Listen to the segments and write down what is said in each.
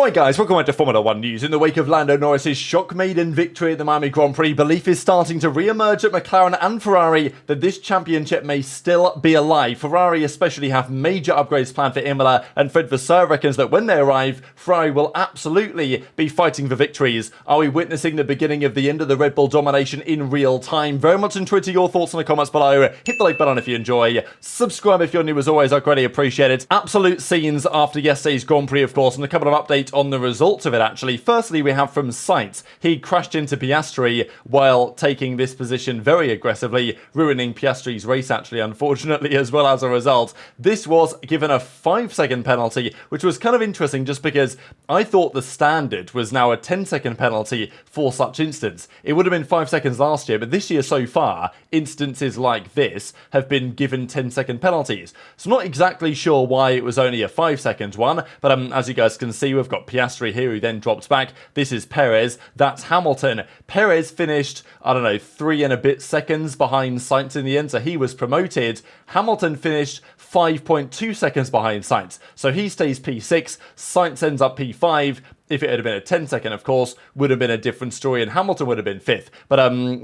Alright guys, welcome back to Formula 1 news. In the wake of Lando Norris' shock maiden victory at the Miami Grand Prix, belief is starting to re-emerge at McLaren and Ferrari that this championship may still be alive. Ferrari especially have major upgrades planned for Imola, and Fred Vasseur reckons that when they arrive, Ferrari will absolutely be fighting for victories. Are we witnessing the beginning of the end of the Red Bull domination in real time? Very much enjoyed to your thoughts in the comments below. Hit the like button if you enjoy. Subscribe if you're new as always, I greatly appreciate it. Absolute scenes after yesterday's Grand Prix, of course, and a couple of updates on the results of it actually. Firstly, we have from Sainz. He crashed into Piastri while taking this position very aggressively, ruining Piastri's race actually, unfortunately, as well as a result. This was given a 5-second penalty, which was kind of interesting just because I thought the standard was now a 10-second penalty for such instance. It would have been 5 seconds last year, but this year so far, instances like this have been given 10-second penalties. So I'm not exactly sure why it was only a 5-second one, but as you guys can see, we've got Piastri here who then dropped back. This is Perez, that's Hamilton. Perez finished, I don't know, 3 and a bit seconds behind Sainz in the end, so he was promoted. Hamilton finished 5.2 seconds behind Sainz, so he stays P6, Sainz ends up P5. If it had been a 10-second, of course, would have been a different story and Hamilton would have been 5th. But,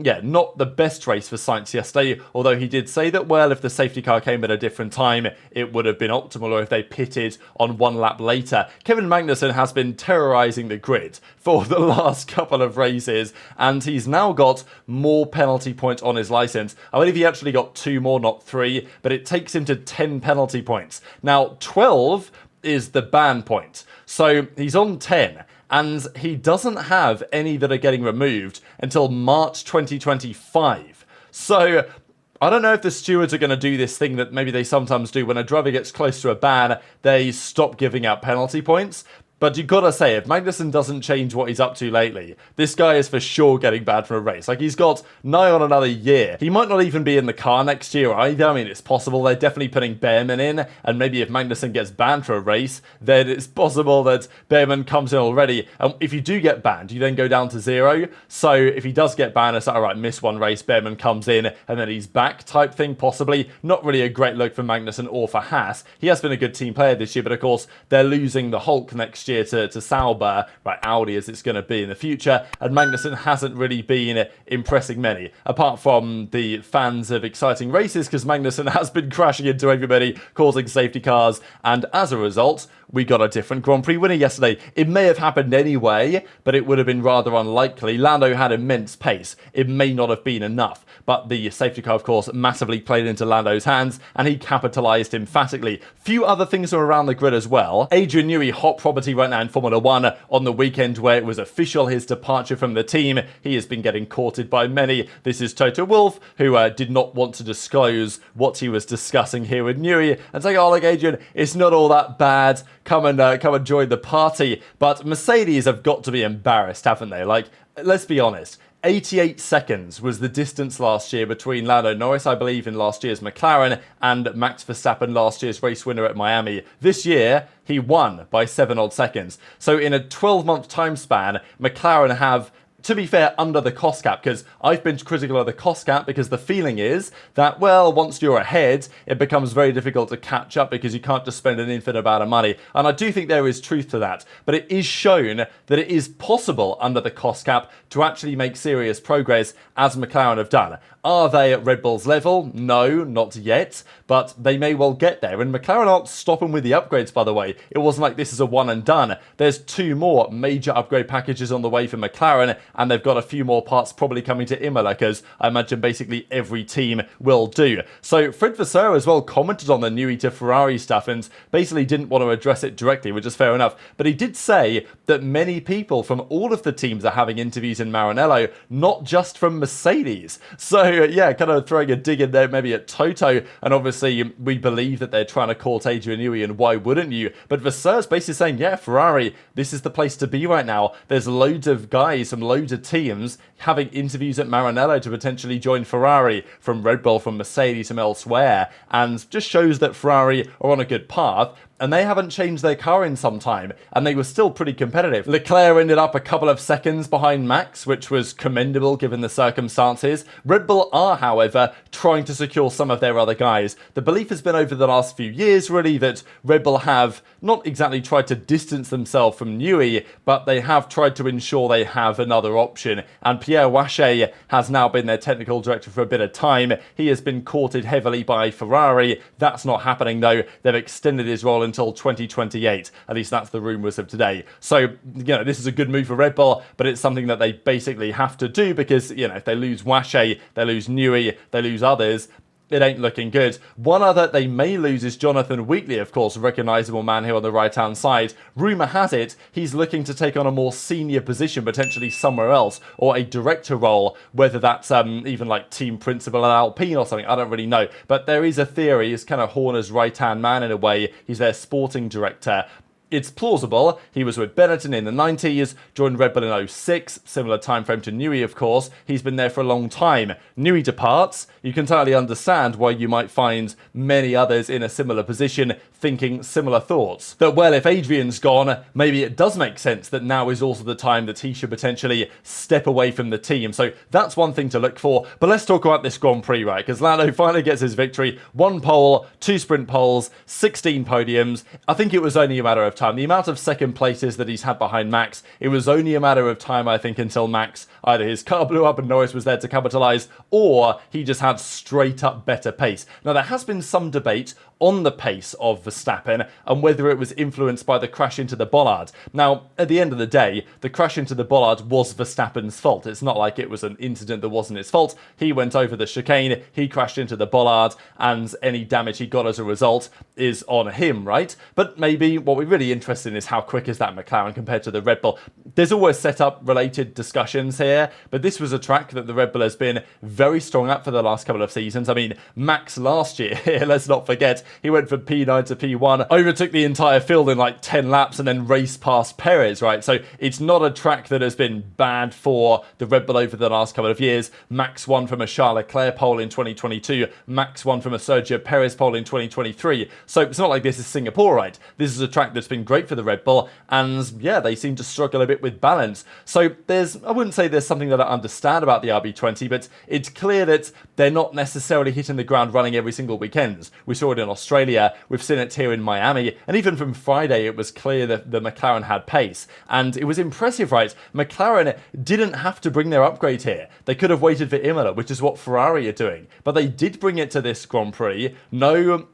yeah, not the best race for Sainz yesterday, although he did say that, well, if the safety car came at a different time, it would have been optimal, or if they pitted on 1 lap later. Kevin Magnussen has been terrorising the grid for the last couple of races, and he's now got more penalty points on his licence. I believe he actually got 2 more, not 3, but it takes him to 10 penalty points. Now, 12 is the ban point. So he's on 10, and he doesn't have any that are getting removed until March 2025. So I don't know if the stewards are going to do this thing that maybe they sometimes do when a driver gets close to a ban, they stop giving out penalty points. But you've got to say, if Magnussen doesn't change what he's up to lately, this guy is for sure getting banned from a race. Like, he's got nigh on another year. He might not even be in the car next year either. I mean, it's possible. They're definitely putting Behrman in, and maybe if Magnussen gets banned for a race, then it's possible that Behrman comes in already. And if you do get banned, you then go down to 0. So if he does get banned, it's like, all right, miss 1 race, Behrman comes in, and then he's back type thing, possibly. Not really a great look for Magnussen or for Haas. He has been a good team player this year, but of course, they're losing the Hulk next year to Sauber, right, Audi as it's going to be in the future, and Magnussen hasn't really been impressing many, apart from the fans of exciting races, because Magnussen has been crashing into everybody, causing safety cars, and as a result, we got a different Grand Prix winner yesterday. It may have happened anyway, but it would have been rather unlikely. Lando had immense pace. It may not have been enough, but the safety car, of course, massively played into Lando's hands, and he capitalised emphatically. Few other things are around the grid as well. Adrian Newey, hot property right now in Formula 1 on the weekend where it was official his departure from the team. He has been getting courted by many. This is Toto Wolff, who did not want to disclose what he was discussing here with Newey, and saying, oh, look, Adrian, it's not all that bad. Come and join the party. But Mercedes have got to be embarrassed, haven't they? Like, let's be honest. 88 seconds was the distance last year between Lando Norris, I believe, in last year's McLaren, and Max Verstappen, last year's race winner at Miami. This year, he won by 7 odd seconds. So in a 12-month time span, McLaren have, to be fair, under the cost cap, because I've been critical of the cost cap because the feeling is that, well, once you're ahead, it becomes very difficult to catch up because you can't just spend an infinite amount of money. And I do think there is truth to that, but it is shown that it is possible under the cost cap to actually make serious progress, as McLaren have done. Are they at Red Bull's level? No, not yet, but they may well get there. And McLaren aren't stopping with the upgrades, by the way. It wasn't like this is a one and done. There's 2 more major upgrade packages on the way for McLaren, and they've got a few more parts probably coming to Imola, because I imagine basically every team will do. So Fred Vasseur as well commented on the Newey to Ferrari stuff and basically didn't want to address it directly, which is fair enough. But he did say that many people from all of the teams are having interviews in Maranello, not just from Mercedes. So yeah, kind of throwing a dig in there maybe at Toto, and obviously we believe that they're trying to court Adrian Newey, and why wouldn't you? But Vasseur's basically saying, yeah, Ferrari, this is the place to be right now. There's loads of guys from loads of teams having interviews at Maranello to potentially join Ferrari, from Red Bull, from Mercedes, from elsewhere, and just shows that Ferrari are on a good path. and they haven't changed their car in some time, and they were still pretty competitive. Leclerc ended up a couple of seconds behind Max, which was commendable given the circumstances. Red Bull are, however, trying to secure some of their other guys. The belief has been over the last few years, really, that Red Bull have not exactly tried to distance themselves from Newey, but they have tried to ensure they have another option. And Pierre Wache has now been their technical director for a bit of time. He has been courted heavily by Ferrari. That's not happening, though. They've extended his role until 2028. At least that's the rumours of today. So, this is a good move for Red Bull, but it's something that they basically have to do because, if they lose Wache, they lose Newey, they lose others, it ain't looking good. One other they may lose is Jonathan Wheatley, of course, a recognisable man here on the right-hand side. Rumour has it he's looking to take on a more senior position, potentially somewhere else, or a director role, whether that's even like team principal at Alpine or something, I don't really know. But there is a theory, he's kind of Horner's right-hand man in a way, he's their sporting director. It's plausible. He was with Benetton in the 90s, joined Red Bull in 06, similar time frame to Newey, of course. He's been there for a long time. Newey departs. You can totally understand why you might find many others in a similar position thinking similar thoughts. That, well, if Adrian's gone, maybe it does make sense that now is also the time that he should potentially step away from the team. So that's one thing to look for. But let's talk about this Grand Prix, right? Because Lando finally gets his victory. 1 pole, 2 sprint poles, 16 podiums. I think it was only a matter of time. The amount of second places that he's had behind Max, it was only a matter of time, I think, until Max, either his car blew up and Norris was there to capitalise, or he just had straight up better pace. Now, there has been some debate on the pace of Verstappen and whether it was influenced by the crash into the bollard. Now, at the end of the day, the crash into the bollard was Verstappen's fault. It's not like it was an incident that wasn't his fault. He went over the chicane, he crashed into the bollard, and any damage he got as a result is on him, right? But maybe what we're really interested in is how quick is that McLaren compared to the Red Bull. There's always setup related discussions here, but this was a track that the Red Bull has been very strong at for the last couple of seasons. I mean, Max last year, let's not forget, he went from P9 to P1, overtook the entire field in like 10 laps and then raced past Perez, right? So it's not a track that has been bad for the Red Bull over the last couple of years. Max won from a Charles Leclerc pole in 2022. Max won from a Sergio Perez pole in 2023. So it's not like this is Singapore, right? This is a track that's been great for the Red Bull, and yeah, they seem to struggle a bit with balance. So I wouldn't say there's something that I understand about the RB20, but it's clear that they're not necessarily hitting the ground running every single weekend. We saw it in Australia, we've seen it here in Miami, and even from Friday it was clear that the McLaren had pace, and it was impressive, right? McLaren didn't have to bring their upgrade here. They could have waited for Imola, which is what Ferrari are doing, but they did bring it to this Grand Prix. No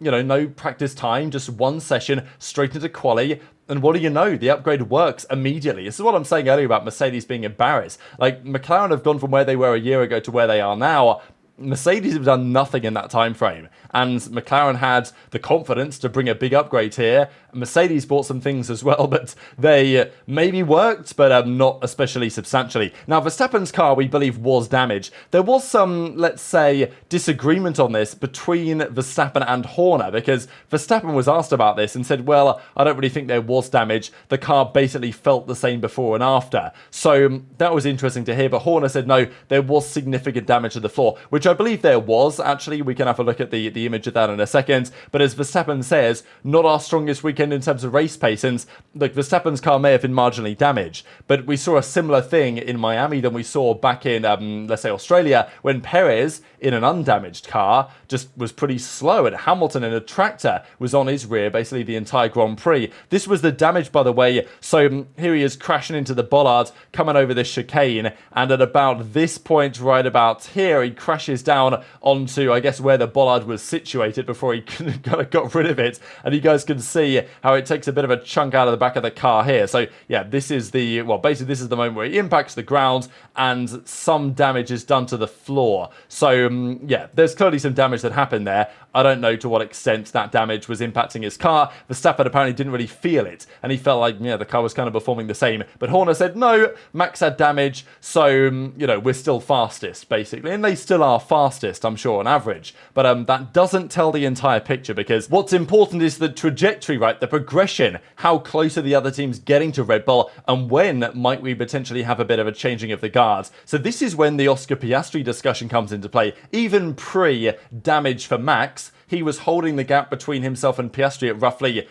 practice time, just one session straight into quali. And what do you know? The upgrade works immediately. This is what I'm saying earlier about Mercedes being embarrassed. Like, McLaren have gone from where they were a year ago to where they are now. Mercedes have done nothing in that time frame, and McLaren had the confidence to bring a big upgrade here. Mercedes bought some things as well, but they maybe worked, but not especially substantially. Now, Verstappen's car, we believe, was damaged. There was some, let's say, disagreement on this between Verstappen and Horner, because Verstappen was asked about this and said, well, I don't really think there was damage. The car basically felt the same before and after. So that was interesting to hear, but Horner said, no, there was significant damage to the floor, which I believe there was. Actually, we can have a look at the image of that in a second. But as Verstappen says, not our strongest weekend in terms of race pace. And look, Verstappen's car may have been marginally damaged, but we saw a similar thing in Miami than we saw back in, let's say, Australia, when Perez, in an undamaged car, just was pretty slow, and Hamilton in a tractor was on his rear basically the entire Grand Prix. This was the damage, by the way. So here he is crashing into the bollard, coming over this chicane, and at about this point, right about here, he crashes down onto, I guess, where the bollard was situated before he kind of got rid of it. And you guys can see how it takes a bit of a chunk out of the back of the car here. So yeah, this is basically this is the moment where he impacts the ground and some damage is done to the floor. So yeah, there's clearly some damage that happened there. I don't know to what extent that damage was impacting his car. Verstappen apparently didn't really feel it, and he felt like, yeah, the car was kind of performing the same. But Horner said, no, Max had damage, so, we're still fastest, basically. And they still are fastest, I'm sure, on average. But that doesn't tell the entire picture, because what's important is the trajectory, right? The progression. How close are the other teams getting to Red Bull, and when might we potentially have a bit of a changing of the guards? So this is when the Oscar Piastri discussion comes into play. Even pre-damage for Max, he was holding the gap between himself and Piastri at roughly,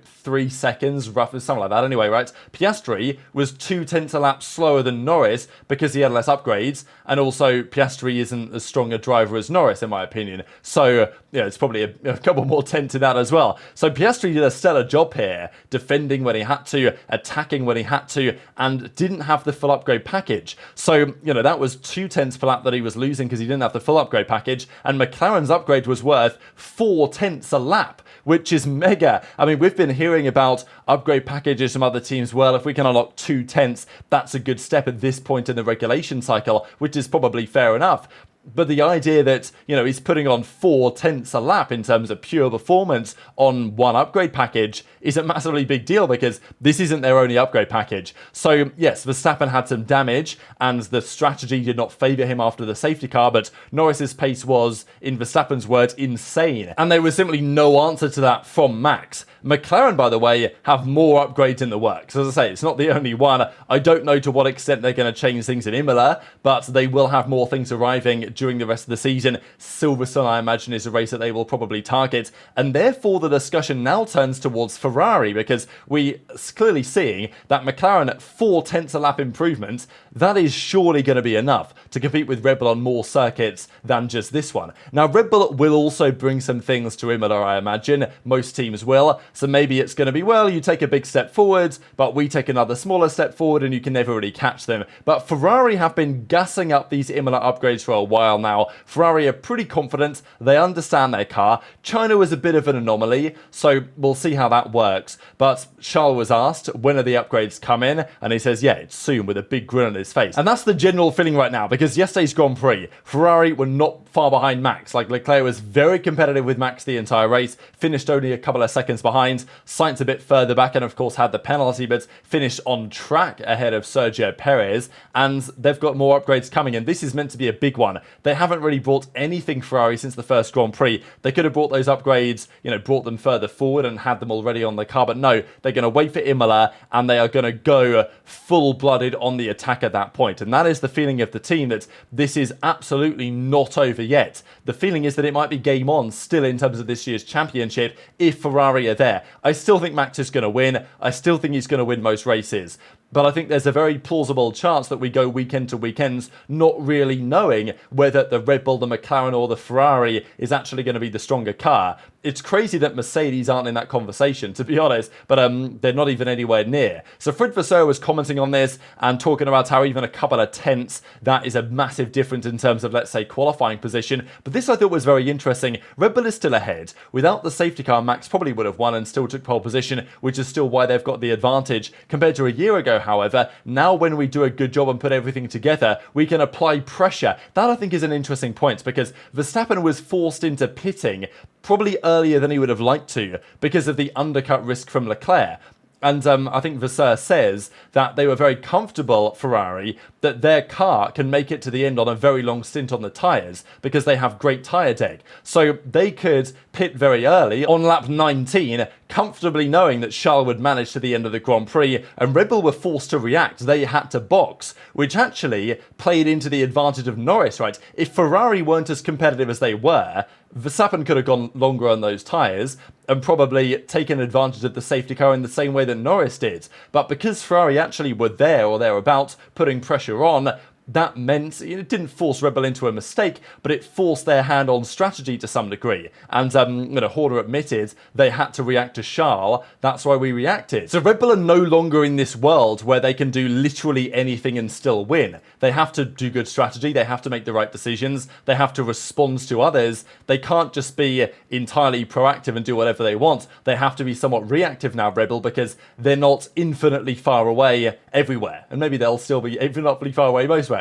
3 seconds, roughly something like that anyway, right? Piastri was 2/10 a lap slower than Norris because he had less upgrades, and also Piastri isn't as strong a driver as Norris, in my opinion. So, it's probably a couple more tenths to that as well. So Piastri did a stellar job here, defending when he had to, attacking when he had to, and didn't have the full upgrade package. So, that was 2 tenths per lap that he was losing because he didn't have the full upgrade package, and McLaren's upgrade was worth 4 tenths a lap, which is mega. I mean, we've been hearing about upgrade packages from other teams. Well, if we can unlock 2 tenths, that's a good step at this point in the regulation cycle, which is probably fair enough. But the idea that, he's putting on 4 tenths a lap in terms of pure performance on one upgrade package is a massively big deal, because this isn't their only upgrade package. So, yes, Verstappen had some damage and the strategy did not favour him after the safety car, but Norris's pace was, in Verstappen's words, insane. And there was simply no answer to that from Max. McLaren, by the way, have more upgrades in the works. As I say, it's not the only one. I don't know to what extent they're going to change things in Imola, but they will have more things arriving during the rest of the season. Silverstone, I imagine, is a race that they will probably target, and therefore the discussion now turns towards Ferrari, because we clearly seeing that McLaren 4 tenths a lap improvement, that is surely going to be enough to compete with Red Bull on more circuits than just this one. Now, Red Bull will also bring some things to Imola, I imagine. Most teams will. So maybe it's going to be, well, you take a big step forward, but we take another smaller step forward and you can never really catch them. But Ferrari have been gassing up these Imola upgrades for a while now. Ferrari are pretty confident. They understand their car. China was a bit of an anomaly, so we'll see how that works. But Charles was asked, when are the upgrades coming? And he says, yeah, it's soon, with a big grin on his face. And that's the general feeling right now, because yesterday's Grand Prix, Ferrari were not far behind Max. Like, Leclerc was very competitive with Max the entire race, finished only a couple of seconds behind. Sainz a bit further back and of course had the penalty, but finished on track ahead of Sergio Perez, and they've got more upgrades coming, and this is meant to be a big one. They haven't really brought anything Ferrari since the first Grand Prix. They could have brought those upgrades, brought them further forward and had them already on the car, but no, they're going to wait for Imola and they are going to go full-blooded on the attack at that point. And that is the feeling of the team, that this is absolutely not over yet. The feeling is that it might be game on still in terms of this year's championship if Ferrari are there. I still think Max is going to win. I still think he's going to win most races. But I think there's a very plausible chance that we go weekend to weekends not really knowing whether the Red Bull, the McLaren or the Ferrari is actually going to be the stronger car. It's crazy that Mercedes aren't in that conversation, to be honest, but they're not even anywhere near. So Fred Vasseur was commenting on this and talking about how even a couple of tenths, that is a massive difference in terms of, let's say, qualifying position. But this I thought was very interesting. Red Bull is still ahead. Without the safety car, Max probably would have won and still took pole position, which is still why they've got the advantage compared to a year ago. However, now when we do a good job and put everything together, we can apply pressure. That I think is an interesting point, because Verstappen was forced into pitting probably earlier than he would have liked to because of the undercut risk from Leclerc. And I think Vasseur says that they were very comfortable, Ferrari, that their car can make it to the end on a very long stint on the tyres because they have great tyre deck. So they could pit very early on lap 19, comfortably knowing that Charles would manage to the end of the Grand Prix, and Red Bull were forced to react. They had to box, which actually played into the advantage of Norris, right? If Ferrari weren't as competitive as they were, Verstappen could have gone longer on those tyres and probably taken advantage of the safety car in the same way that Norris did. But because Ferrari actually were there or thereabouts putting pressure on, that meant it didn't force Red Bull into a mistake, but it forced their hand on strategy to some degree. And Horner admitted they had to react to Charles. That's why we reacted. So Red Bull are no longer in this world where they can do literally anything and still win. They have to do good strategy. They have to make the right decisions. They have to respond to others. They can't just be entirely proactive and do whatever they want. They have to be somewhat reactive now, Red Bull, because they're not infinitely far away everywhere. And maybe they'll still be infinitely far away most.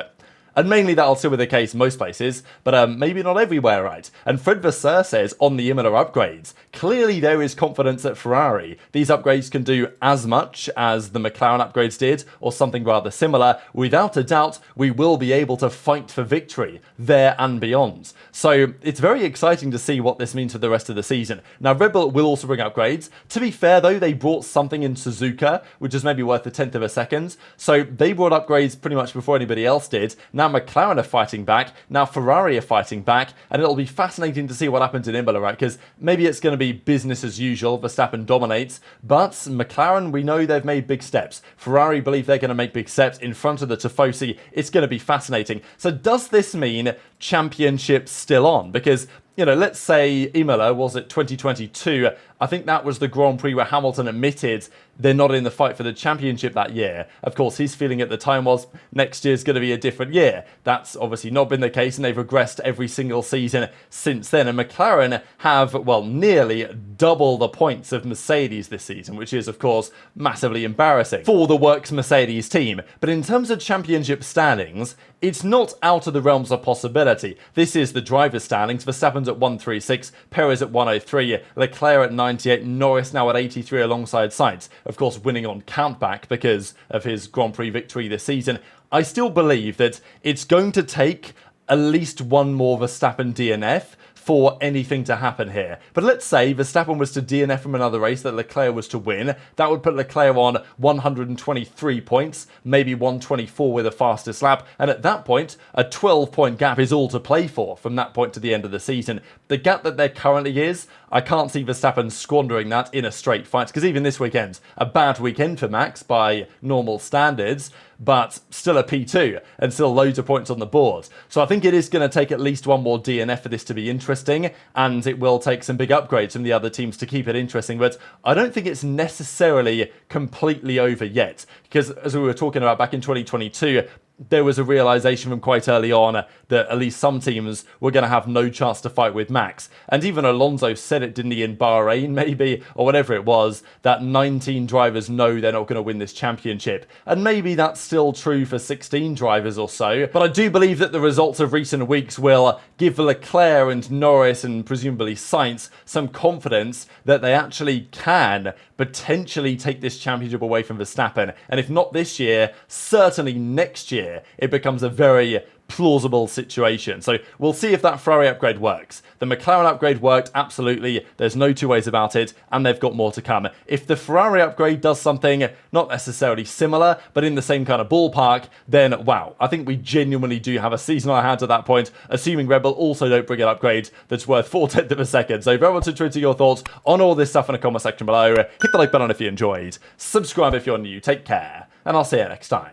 And mainly that'll still be the case most places, but maybe not everywhere, right? And Fred Vasseur says on the Imola upgrades, clearly there is confidence at Ferrari. These upgrades can do as much as the McLaren upgrades did, or something rather similar. Without a doubt, we will be able to fight for victory there and beyond. So it's very exciting to see what this means for the rest of the season. Now, Red Bull will also bring upgrades. To be fair, though, they brought something in Suzuka, which is maybe worth a tenth of a second. So they brought upgrades pretty much before anybody else did. Now Now McLaren are fighting back, now Ferrari are fighting back, and it'll be fascinating to see what happens in Imola, right? Because maybe it's going to be business as usual, Verstappen dominates, but McLaren, we know they've made big steps. Ferrari believe they're going to make big steps in front of the Tifosi. It's going to be fascinating. So does this mean championship still on? Because, you know, let's say Imola, was it 2022? I think that was the Grand Prix where Hamilton admitted they're not in the fight for the championship that year. Of course, his feeling at the time was next year's going to be a different year. That's obviously not been the case, and they've regressed every single season since then. And McLaren have, well, nearly double the points of Mercedes this season, which is, of course, massively embarrassing for the Works Mercedes team. But in terms of championship standings, it's not out of the realms of possibility. This is the driver's standings. Verstappen's at 136, Perez at 103, Leclerc at 98, Norris now at 83 alongside Sainz. Of course, winning on countback because of his Grand Prix victory this season. I still believe that it's going to take at least one more Verstappen DNF for anything to happen here. But let's say Verstappen was to DNF from another race that Leclerc was to win. That would put Leclerc on 123 points, maybe 124 with a fastest lap. And at that point, a 12-point gap is all to play for from that point to the end of the season. The gap that there currently is, I can't see Verstappen squandering that in a straight fight, because even this weekend, a bad weekend for Max by normal standards, but still a P2 and still loads of points on the board. So I think it is going to take at least one more DNF for this to be interesting, and it will take some big upgrades from the other teams to keep it interesting, but I don't think it's necessarily completely over yet, because as we were talking about back in 2022, there was a realization from quite early on that at least some teams were going to have no chance to fight with Max. And even Alonso said it, didn't he, in Bahrain maybe, or whatever it was, that 19 drivers know they're not going to win this championship. And maybe that's still true for 16 drivers or so. But I do believe that the results of recent weeks will give Leclerc and Norris and presumably Sainz some confidence that they actually can potentially take this championship away from Verstappen. And if not this year, certainly next year, it becomes a very plausible situation. So we'll see if that Ferrari upgrade works. The McLaren upgrade worked, absolutely. There's no two ways about it, and they've got more to come. If the Ferrari upgrade does something not necessarily similar, but in the same kind of ballpark, then wow, I think we genuinely do have a season on our hands at that point, assuming Red Bull also don't bring an upgrade that's worth 4/10 of a second. So very much to your thoughts on all this stuff in the comment section below. Hit the like button if you enjoyed. Subscribe if you're new. Take care, and I'll see you next time.